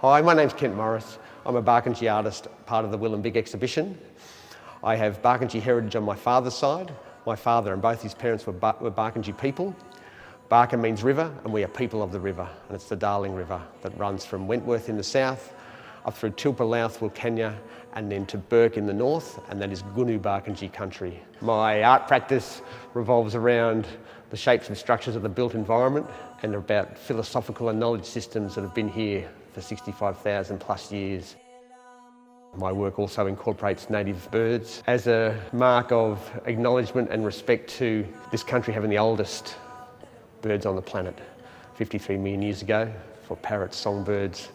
Hi, my name's Kent Morris. I'm a Barkindji artist, part of the WILAM BIIK exhibition. I have Barkindji heritage on my father's side. My father and both his parents were Barkindji people. Barker means river, and we are people of the river, and it's the Darling River that runs from Wentworth in the south, up through Tilpa, Louth, Wilcannia, and then to Bourke in the north, and that is Gunu Barkindji country. My art practice revolves around the shapes and structures of the built environment and about philosophical and knowledge systems that have been here for 65,000 plus years. My work also incorporates native birds as a mark of acknowledgement and respect to this country having the oldest birds on the planet, 53 million years ago, for parrots, songbirds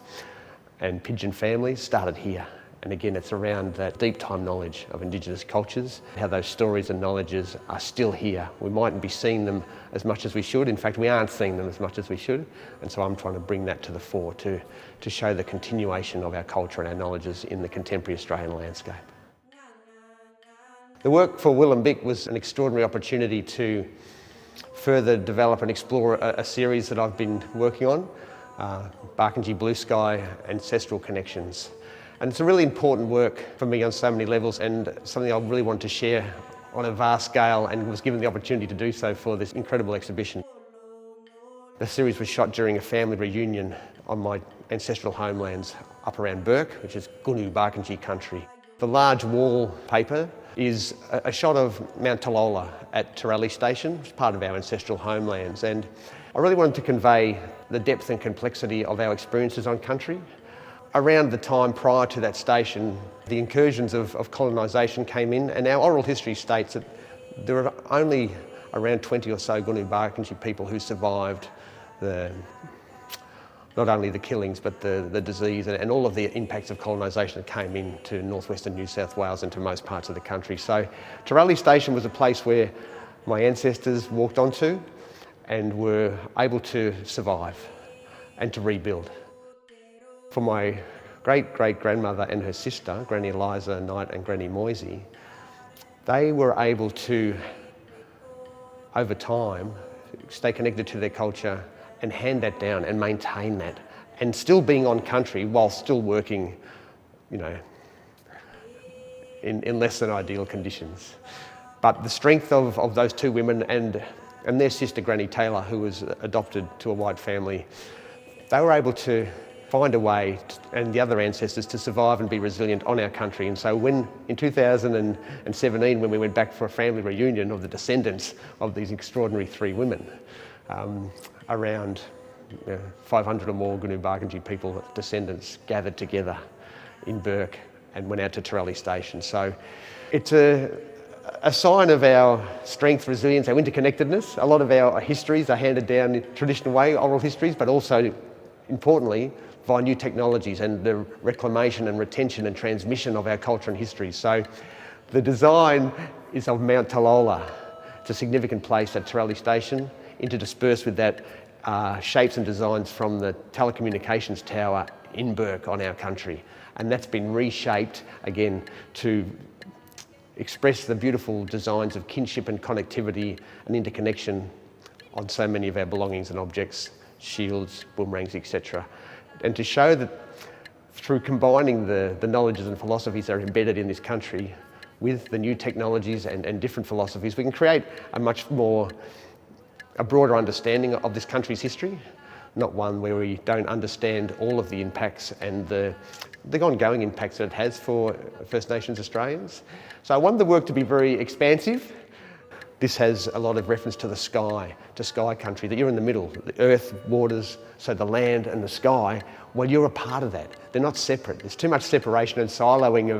and pigeon families started here. And again, it's around that deep time knowledge of Indigenous cultures, how those stories and knowledges are still here. We mightn't be seeing them as much as we should. In fact, we aren't seeing them as much as we should. And so I'm trying to bring that to the fore to show the continuation of our culture and our knowledges in the contemporary Australian landscape. The work for WILAM BIIK was an extraordinary opportunity to further develop and explore a series that I've been working on, Barkindji Blue Sky Ancestral Connections. And it's a really important work for me on so many levels, and something I really wanted to share on a vast scale, and was given the opportunity to do so for this incredible exhibition. The series was shot during a family reunion on my ancestral homelands up around Bourke, which is Gunu Barkindji country. The large wallpaper is a shot of Mount Talola at Tarrawarra Station, which is part of our ancestral homelands. And I really wanted to convey the depth and complexity of our experiences on country. Around the time prior to that station, the incursions of colonisation came in, and our oral history states that there were only around 20 or so Gunu Barkindji people who survived not only the killings but the disease and all of the impacts of colonisation that came into northwestern New South Wales and to most parts of the country. So Tarrawarra Station was a place where my ancestors walked onto and were able to survive and to rebuild. For my great-great-grandmother and her sister, Granny Eliza Knight and Granny Moisey, they were able to, over time, stay connected to their culture and hand that down and maintain that, and still being on country while still working, in less than ideal conditions. But the strength of those two women and their sister, Granny Taylor, who was adopted to a white family, they were able to find a way, and the other ancestors, to survive and be resilient on our country. And so when, in 2017, when we went back for a family reunion of the descendants of these extraordinary three women, around 500 or more Gunu Barkindji people, descendants, gathered together in Bourke and went out to Tarrawarra Station. So it's a sign of our strength, resilience, our interconnectedness. A lot of our histories are handed down in a traditional way, oral histories, but also, importantly, via new technologies and the reclamation and retention and transmission of our culture and history. So the design is of Mount Talola. It's a significant place at Tarrawarra Station, interspersed with that shapes and designs from the telecommunications tower in Bourke on our country. And that's been reshaped again to express the beautiful designs of kinship and connectivity and interconnection on so many of our belongings and objects, shields, boomerangs, etc. And to show that through combining the knowledges and philosophies that are embedded in this country with the new technologies and different philosophies, we can create a broader understanding of this country's history, not one where we don't understand all of the impacts and the ongoing impacts that it has for First Nations Australians. So I wanted the work to be very expansive. This has a lot of reference to the sky, to sky country, that you're in the middle, the earth, waters, so the land and the sky, well, you're a part of that. They're not separate. There's too much separation and siloing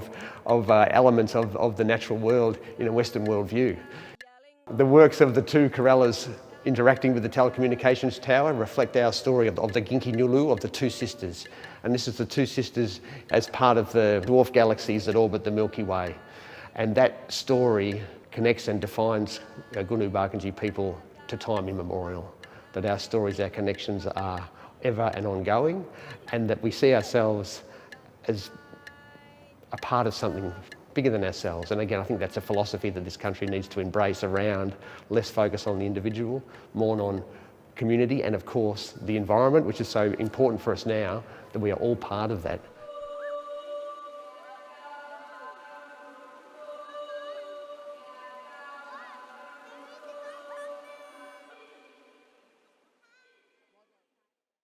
of elements of the natural world in a Western worldview. The works of the two Corellas interacting with the telecommunications tower reflect our story of the Ginki Nulu, of the two sisters. And this is the two sisters as part of the dwarf galaxies that orbit the Milky Way. And that story connects and defines Gunu Barkindji people to time immemorial. That our stories, our connections are ever and ongoing, and that we see ourselves as a part of something bigger than ourselves. And again, I think that's a philosophy that this country needs to embrace around less focus on the individual, more on community and of course the environment, which is so important for us now, that we are all part of that.